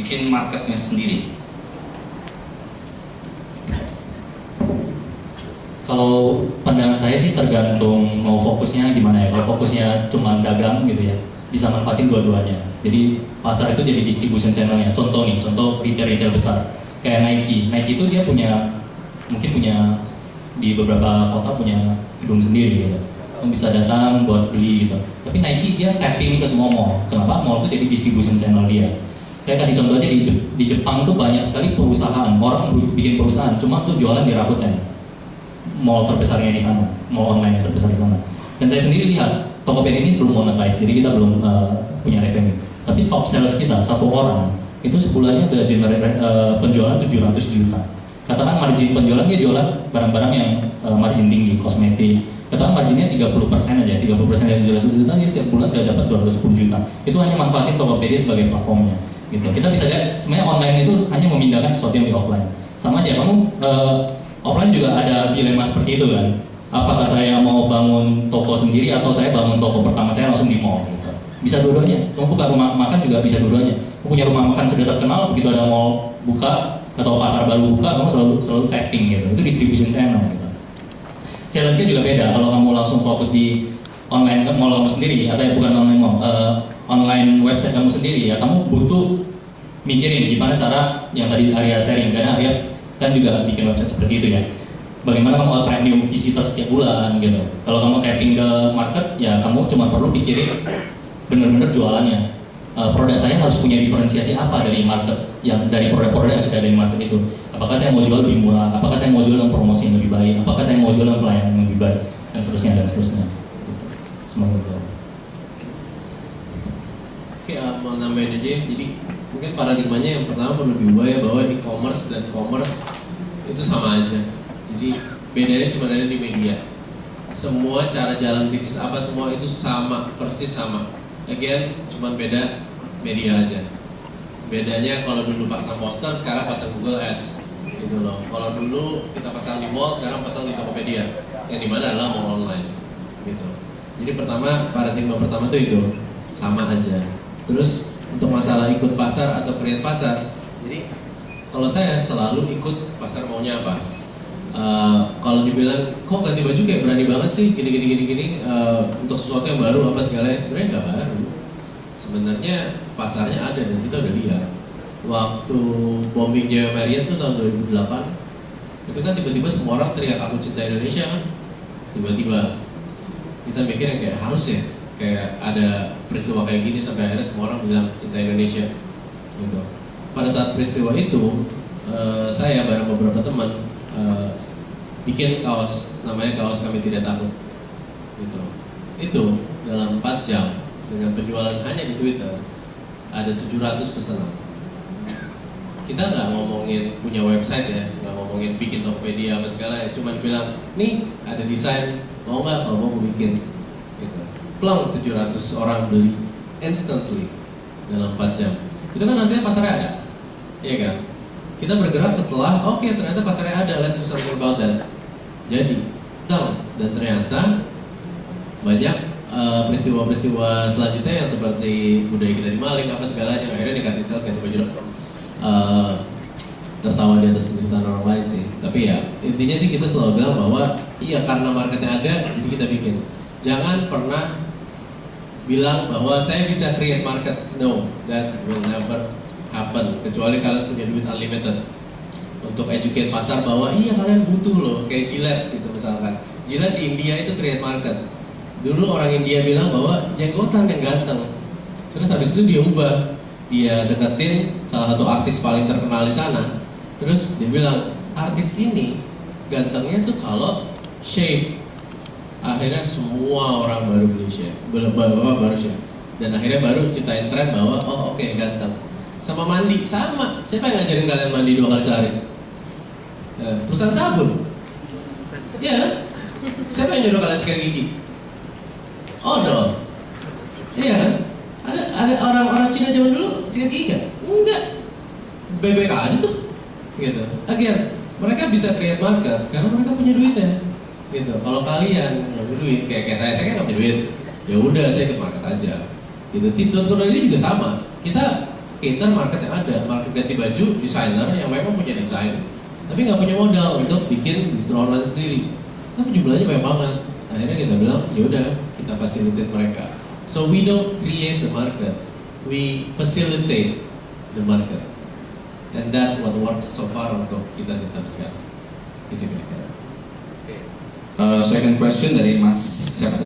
bikin marketnya sendiri? Kalau pandangan saya sih tergantung mau fokusnya gimana ya. Kalau fokusnya cuma dagang gitu ya, bisa manfaatin dua-duanya. Jadi pasar itu jadi distribution channelnya. Contoh nih, contoh retail besar kayak Nike. Nike itu dia mungkin punya di beberapa kota punya gedung sendiri gitu. Kamu bisa datang buat beli gitu. Tapi Nike dia tapping ke semua mall. Kenapa? Mall itu jadi distribution channel dia. Saya kasih contoh aja di Jepang tuh banyak sekali perusahaan, orang bikin perusahaan, cuma tuh jualan di Rakuten, mall terbesarnya di sana, mall online yang terbesar di sana. Dan saya sendiri lihat Tokopedia ini belum monetize, jadi kita belum punya revenue. Tapi top sales kita satu orang itu sebulannya udah penjualan 700 juta. Katakan margin penjualan dia jualan barang-barang yang margin tinggi, kosmetik. Katakan marginnya 30% aja, 30% dari 700 juta dia setiap bulan udah dapat 210 juta. Itu hanya manfaatin Tokopedia sebagai platformnya. Gitu. Kita bisa lihat sebenarnya online itu hanya memindahkan sesuatu yang di offline. Sama aja kamu offline juga ada dilema seperti itu kan. Apakah saya mau bangun toko sendiri atau saya bangun toko pertama saya langsung di mall gitu. Bisa dua-duanya. Kamu buka rumah makan juga bisa dua-duanya. Kamu punya rumah makan sudah terkenal, begitu ada mall buka atau pasar baru buka, kamu selalu tapping gitu. Itu distribution channel gitu. Challenge-nya juga beda. Kalau kamu langsung fokus di online mall kamu sendiri atau bukan online mall, online website kamu sendiri ya, kamu butuh mikirin gimana cara yang tadi Arya sharing, karena Arya kan juga bikin website seperti itu ya. Bagaimana kamu attract new visitor setiap bulan gitu. Kalau kamu tapping ke market ya kamu cuma perlu pikirin bener-bener jualannya. Produk saya harus punya diferensiasi apa dari market, yang dari produk-produk yang sudah ada di market itu. Apakah saya mau jual lebih murah? Apakah saya mau jual dengan promosi yang lebih baik? Apakah saya mau jual dengan pelayanan yang lebih baik? Dan seterusnya dan seterusnya. Semoga itu. Oke, mau nambahin aja ya. Jadi mungkin paradigmanya yang pertama perlu diubah ya, bahwa e-commerce dan commerce itu sama aja. Jadi bedanya cuma ada di media. Semua cara jalan bisnis apa semua itu sama, persis sama. Again, cuma beda media aja. Bedanya kalau dulu pasang poster, sekarang pasang Google Ads, gitu loh. Kalau dulu kita pasang di mall, sekarang pasang di Tokopedia, yang dimana adalah mall online, gitu. Jadi paradigma pertama itu sama aja. Terus untuk masalah ikut pasar atau create pasar, jadi kalau saya selalu ikut pasar maunya apa. Kalau dibilang kok ganti baju kayak berani banget sih gini untuk sesuatu yang baru apa segala, sebenarnya nggak baru. Sebenarnya pasarnya ada dan kita udah lihat. Waktu bombing Jaya Marriott tuh tahun 2008, itu kan tiba-tiba semua orang teriak aku cinta Indonesia kan. Tiba-tiba kita mikir yang kayak harus ya, kayak ada peristiwa kayak gini sampai akhirnya semua orang bilang cinta Indonesia gitu. Pada saat peristiwa itu saya bareng beberapa teman bikin kaos, namanya kaos Kami Tidak Takut gitu. Itu dalam 4 jam dengan penjualan hanya di Twitter ada 700 pesanan. Kita nggak ngomongin punya website ya, nggak ngomongin bikin Tokopedia apa segala ya, cuma bilang nih ada desain, mau nggak? Kalau mau bikin gitu. Plong 700 orang beli instantly dalam 4 jam. Itu kan nantinya pasarnya ada, iya kan? Kita bergerak setelah oke, ternyata pasarnya ada, let's do something about that. Jadi dan ternyata banyak peristiwa-peristiwa selanjutnya yang seperti budaya kita dimaling apa segalanya, akhirnya ningkatin sales, ganti baju tertawa di atas penderitaan orang lain sih. Tapi ya intinya sih kita selalu bilang bahwa iya, karena marketnya ada jadi kita bikin. Jangan pernah bilang bahwa saya bisa create market. No, that will never happen kecuali kalian punya duit unlimited untuk educate pasar bahwa iya kalian butuh loh, kayak Gillette gitu misalkan. Gillette di India itu create market. Dulu orang India bilang bahwa jenggotan yang ganteng. Terus habis itu dia ubah, dia deketin salah satu artis paling terkenal di sana. Terus dia bilang artis ini gantengnya tuh kalau shape. Akhirnya semua orang baru beli shave, baru shave. Dan akhirnya baru ciptain tren bahwa oh oke, ganteng. Sama mandi, sama. Siapa yang ngajarin kalian mandi 2 kali sehari? Perusahaan sabun. Iya kan? Siapa yang nyuruh kalian sikat gigi? Odol. Iya kan? Ada orang-orang Cina zaman dulu sikat gigi gak? Enggak. Bebek aja tuh. Gitu. Again, mereka bisa create market karena mereka punya duitnya. Gitu. Kalau kalian nggak punya duit, kayak saya kan nggak punya duit. Ya udah, saya ikut market aja. Gitu. Tis.co ini juga sama. Kita cater market yang ada, market ganti baju, desainer yang memang punya desain, tapi nggak punya modal untuk bikin distro online sendiri. Tapi jumlahnya banyak banget. Akhirnya kita bilang, yaudah kita facilitate mereka. So we don't create the market, we facilitate the market. And that what works so far untuk kita sampai sekarang. Itu kira-kira. Second question dari Mas siapa?